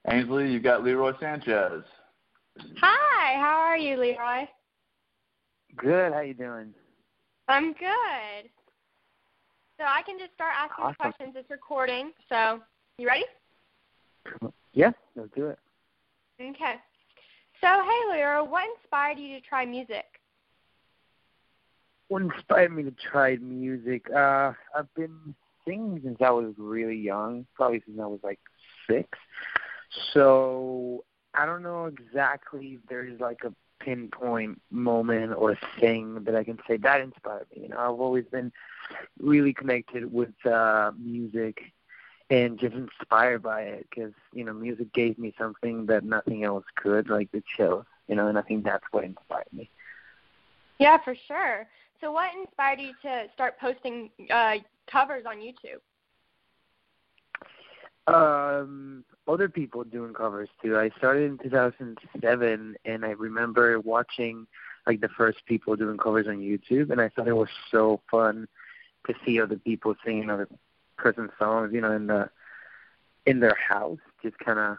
Ainsley, you've got Leroy Sanchez. Hi, how are you, Leroy? Good. How you doing? I'm good. So I can just start asking Awesome. questions. It's recording. So you ready? Yeah, let's do it. Okay. So, hey, Leroy, what inspired you to try music? What inspired me to try music? I've been singing since I was really young, probably since I was like 6. So I don't know exactly if there's like a pinpoint moment or thing that I can say that inspired me. I've always been really connected with music and just inspired by it because, music gave me something that nothing else could, like the chills, and I think that's what inspired me. Yeah, for sure. So what inspired you to start posting covers on YouTube? Other people doing covers too. I started in 2007, and I remember watching like the first people doing covers on YouTube, and I thought it was so fun to see other people singing other person's songs, in their house, just kind of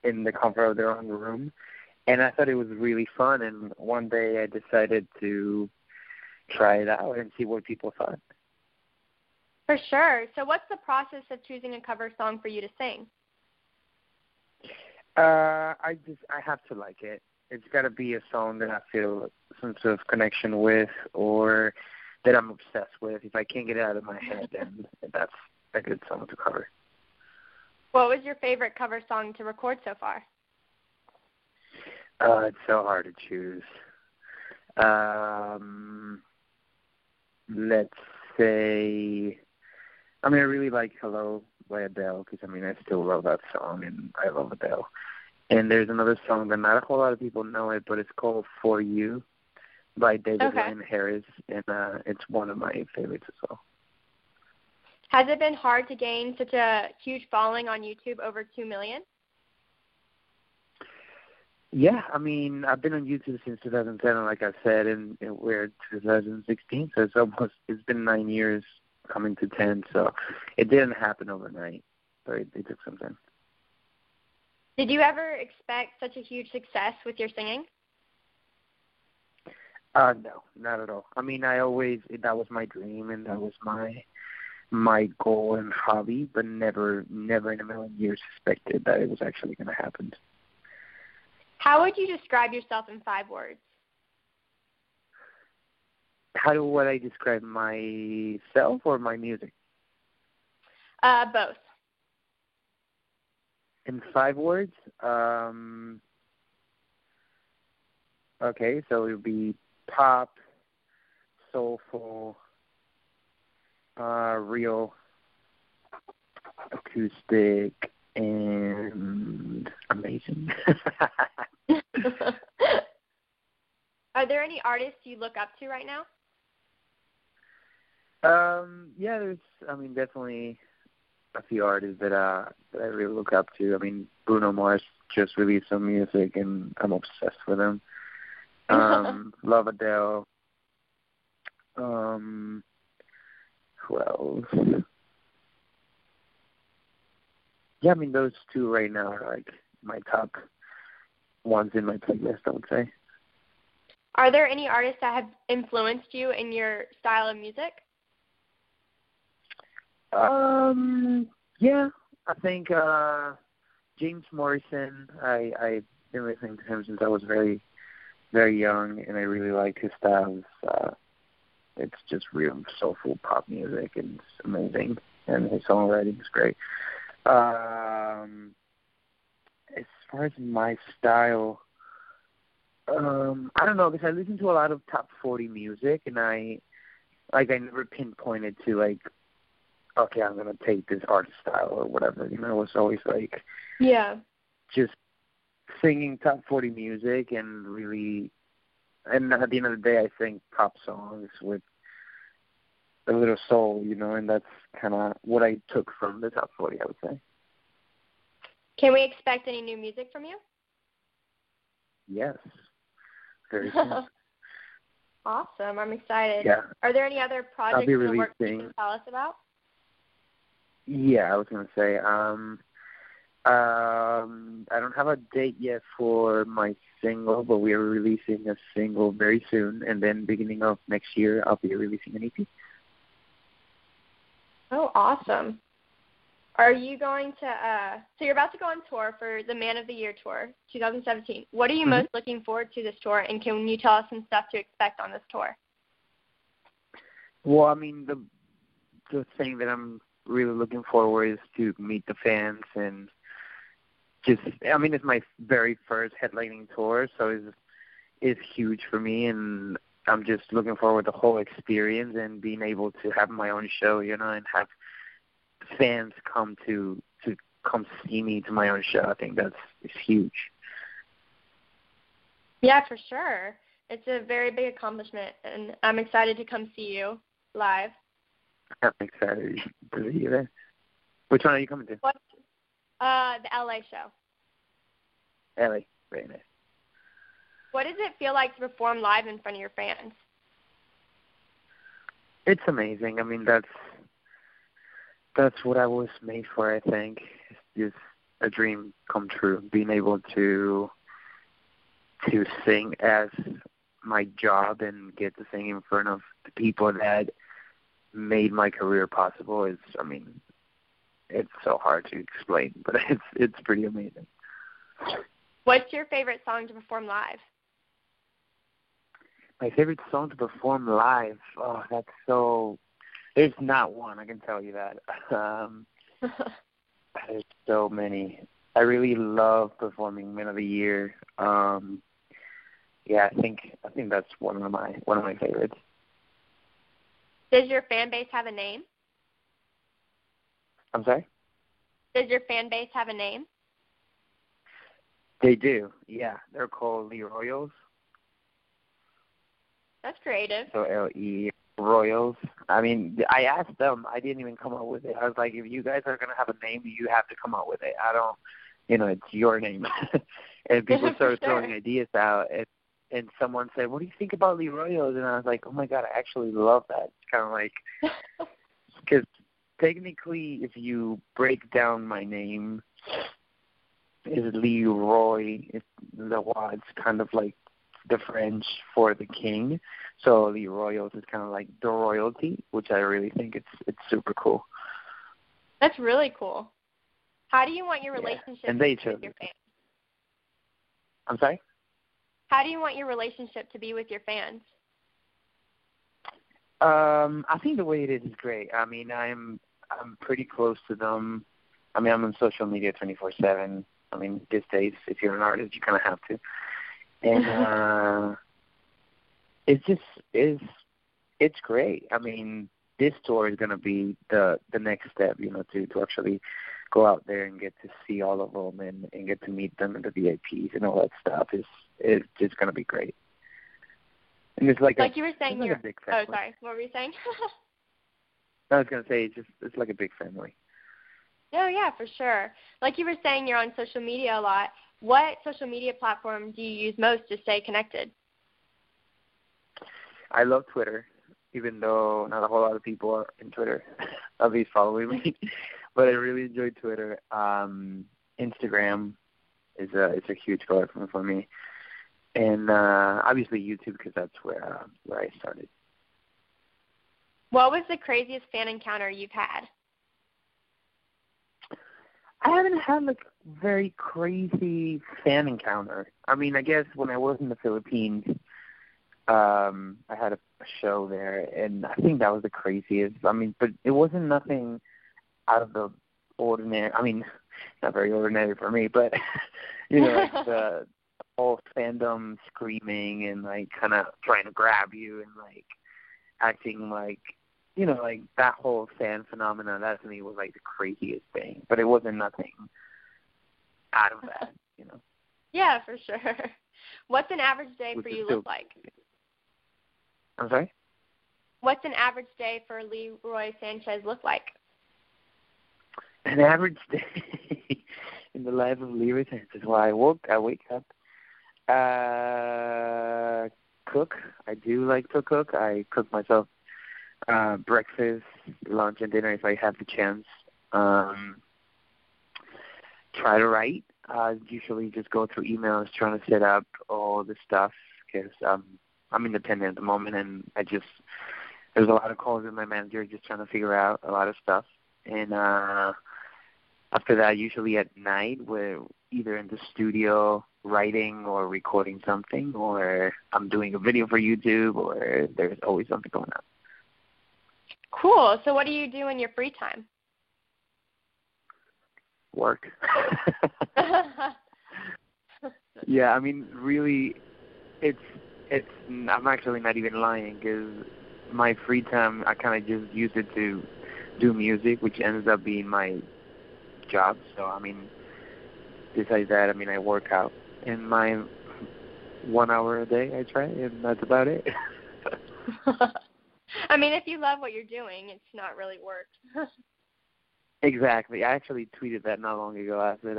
in the comfort of their own room. And I thought it was really fun, and one day I decided to try it out and see what people thought. For sure. So what's the process of choosing a cover song for you to sing? I have to like it. It's got to be a song that I feel some sort of connection with or that I'm obsessed with. If I can't get it out of my head, then that's a good song to cover. What was your favorite cover song to record so far? It's so hard to choose. Let's say, I really like Hello by Adele because, I still love that song, and I love Adele. And there's another song that not a whole lot of people know it, but it's called For You by David Ryan Harris, and it's one of my favorites as well. Has it been hard to gain such a huge following on YouTube, over 2 million? Yeah, I've been on YouTube since 2007, like I said, and we're 2016, so it's been 9 years, coming to 10, so it didn't happen overnight, but it took some time. Did you ever expect such a huge success with your singing? No, not at all. That was my dream, and that was my goal and hobby, but never in a million years suspected that it was actually going to happen. How would you describe yourself in 5 words? How would I describe myself or my music? Both. In 5 words? Okay, so it would be pop, soulful, real, acoustic, and amazing. Are there any artists you look up to right now? Yeah, there's, definitely a few artists that I really look up to. Bruno Mars just released some music, and I'm obsessed with him. Love Adele. Who else? Yeah, those 2 right now are like my top ones in my playlist, I would say. Are there any artists that have influenced you in your style of music? Yeah, I think James Morrison. I've been listening to him since I was very, very young, and I really like his style. It's just real soulful pop music, and it's amazing, and his songwriting is great. As far as my style, I don't know, because I listen to a lot of top 40 music, and I never pinpointed to okay, I'm gonna take this artist style or whatever. It was always just singing top 40 music, and really, and at the end of the day, I think pop songs with a little soul, and that's kind of what I took from the top 40, I would say. Can we expect any new music from you? Yes. Very soon. Awesome. I'm excited. Yeah. Are there any other projects in the works you can tell us about? Yeah, I was going to say, I don't have a date yet for my single, but we are releasing a single very soon, and then beginning of next year, I'll be releasing an EP. Oh, awesome. Are you going to, so you're about to go on tour for the Man of the Year tour, 2017. What are you most looking forward to this tour, and can you tell us some stuff to expect on this tour? Well, I mean, the thing that I'm really looking forward is to meet the fans and just, I mean, it's my very first headlining tour, so it's huge for me, and I'm just looking forward to the whole experience and being able to have my own show, you know, and have fans come to come see me to my own show. I think it's huge. Yeah, for sure. It's a very big accomplishment, and I'm excited to come see you live. I'm excited to see you there. Which one are you coming to? What? The LA show. LA, very nice. What does it feel like to perform live in front of your fans? It's amazing. I mean, that's what I was made for, I think. It's just a dream come true, being able to sing as my job and get to sing in front of the people that made my career possible is, I mean, it's so hard to explain, but it's pretty amazing. What's your favorite song to perform live? My favorite song to perform live? Oh, that's so... There's not one, I can tell you that. There's so many. I really love performing Man of the Year. Yeah, I think that's one of my favorites. Does your fan base have a name? I'm sorry? Does your fan base have a name? They do, yeah. They're called Lee Royals. That's creative. So L-E Royals. I mean, I asked them. I didn't even come up with it. I was like, if you guys are going to have a name, you have to come up with it. I don't, it's your name. And people started throwing ideas out. And someone said, what do you think about Lee Royals? And I was like, oh, my God, I actually love that. It's kind of like, because technically if you break down my name, is Leroy. It's kind of like the French for the king. So Lee Royals is kind of like the royalty, which I really think it's super cool. That's really cool. How do you want your relationship and they to be with your fans? I'm sorry? How do you want your relationship to be with your fans? I think the way it is great. I mean, I'm pretty close to them. I mean, I'm on social media 24/7. I mean, these days, if you're an artist, you kind of have to. And it's great. I mean, this tour is going to be the next step, to actually go out there and get to see all of them and get to meet them and the VIPs and all that stuff. It's just going to be great. And it's like you were saying, like a big family. Oh, sorry. What were you saying? I was going to say it's like a big family. Oh, yeah, for sure. Like you were saying, you're on social media a lot. What social media platform do you use most to stay connected? I love Twitter, even though not a whole lot of people are in Twitter, at least following me. But I really enjoy Twitter. Instagram is a huge platform for me. And obviously YouTube, because that's where I started. What was the craziest fan encounter you've had? I haven't had like very crazy fan encounter. I mean, I guess when I was in the Philippines, I had a show there, and I think that was the craziest. I mean, but it wasn't nothing out of the ordinary. I mean, not very ordinary for me, but like the whole fandom screaming and like kind of trying to grab you and like acting like, like that whole fan phenomenon, that to me was like the craziest thing. But it wasn't nothing out of that, Yeah, for sure. What's an average day for you look like? I'm sorry? What's an average day for Leroy Sanchez look like? An average day in the life of Leroy Sanchez. Well, I wake up, cook. I do like to cook. I cook myself breakfast, lunch, and dinner if I have the chance. Try to write. usually just go through emails trying to set up all the stuff because I'm independent at the moment, and there's a lot of calls with my manager just trying to figure out a lot of stuff. And after that, usually at night, we're either in the studio writing or recording something, or I'm doing a video for YouTube, or there's always something going on. Cool. So what do you do in your free time? Work. Yeah, I mean, really, it's. I'm actually not even lying, because my free time, I kind of just use it to do music, which ends up being my job. So, I mean, besides that, I mean, I work out in my 1 hour a day, I try, and that's about it. I mean, if you love what you're doing, it's not really work. Exactly. I actually tweeted that not long ago. I said,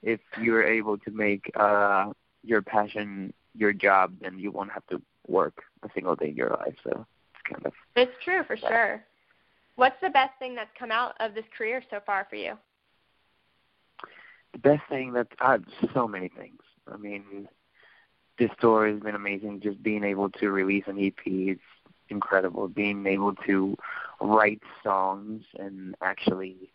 if you're able to make your passion your job, then you won't have to work a single day in your life. So it's kind of... It's true, for sure. What's the best thing that's come out of this career so far for you? The best thing so many things. I mean, this tour has been amazing. Just being able to release an EP, it's incredible. Being able to write songs and actually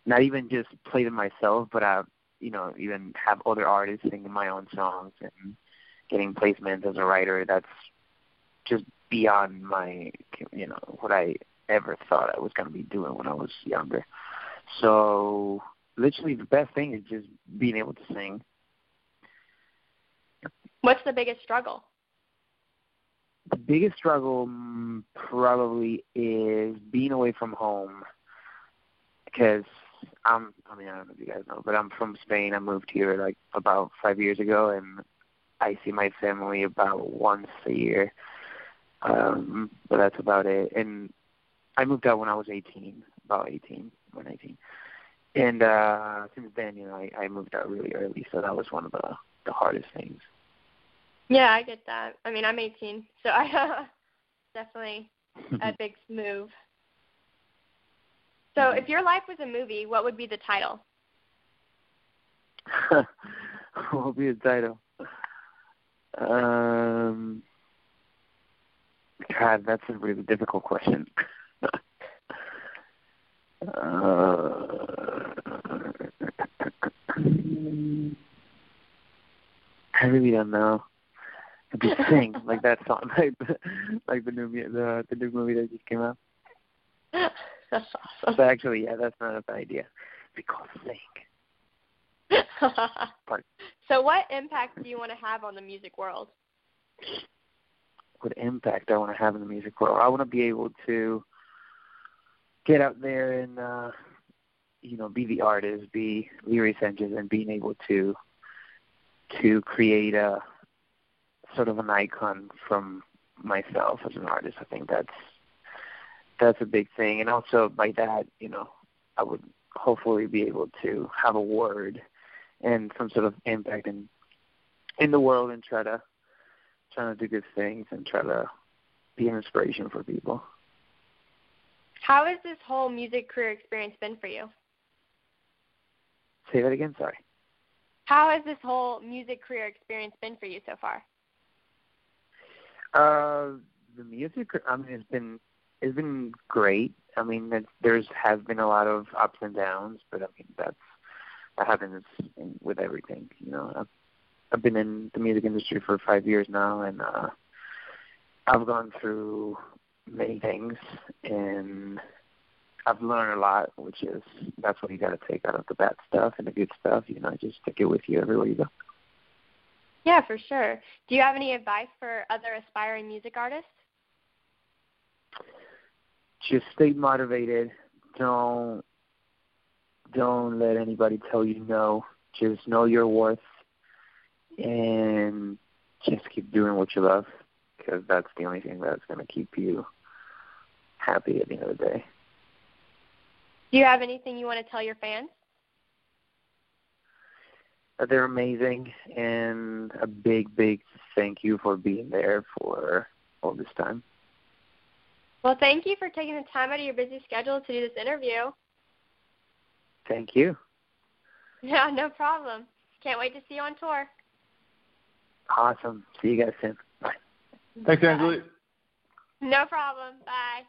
not even just play them myself, but even have other artists singing my own songs and getting placements as a writer. That's just beyond my, what I ever thought I was going to be doing when I was younger. So literally the best thing is just being able to sing. What's the biggest struggle? The biggest struggle probably is being away from home, because I don't know if you guys know, but I'm from Spain. I moved here like about 5 years ago, and I see my family about once a year, but that's about it. And I moved out when I was 18, about 18 or 19. And since then, I moved out really early, so that was one of the hardest things. Yeah, I get that. I mean, I'm 18, so I definitely a big move. So if your life was a movie, what would be the title? What would be the title? God, that's a really difficult question. I really don't know. Just sing like that song, like the new movie that just came out. That's awesome. But actually, yeah, that's not a bad idea. We call Sing. So what impact do you want to have on the music world? What impact I want to have in the music world? I want to be able to get out there and, be the artist, be Leroy Sanchez, and being able to create a sort of an icon from myself as an artist. I think that's a big thing. And also by that, I would hopefully be able to have a word and some sort of impact in the world, and trying to do good things and try to be an inspiration for people. How has this whole music career experience been for you? Say that again, sorry. How has this whole music career experience been for you so far? The music, I mean, it's been great. I mean, there has been a lot of ups and downs, but I mean, that happens with everything. I've been in the music industry for 5 years now, and I've gone through many things, and I've learned a lot, that's what you got to take out of the bad stuff and the good stuff. Just take it with you everywhere you go. Yeah, for sure. Do you have any advice for other aspiring music artists? Just stay motivated. Don't let anybody tell you no. Just know your worth, and just keep doing what you love, because that's the only thing that's going to keep you happy at the end of the day. Do you have anything you want to tell your fans? They're amazing, and a big, big thank you for being there for all this time. Well, thank you for taking the time out of your busy schedule to do this interview. Thank you. Yeah, no problem. Can't wait to see you on tour. Awesome. See you guys soon. Bye. Thanks, Angelique. No problem. Bye.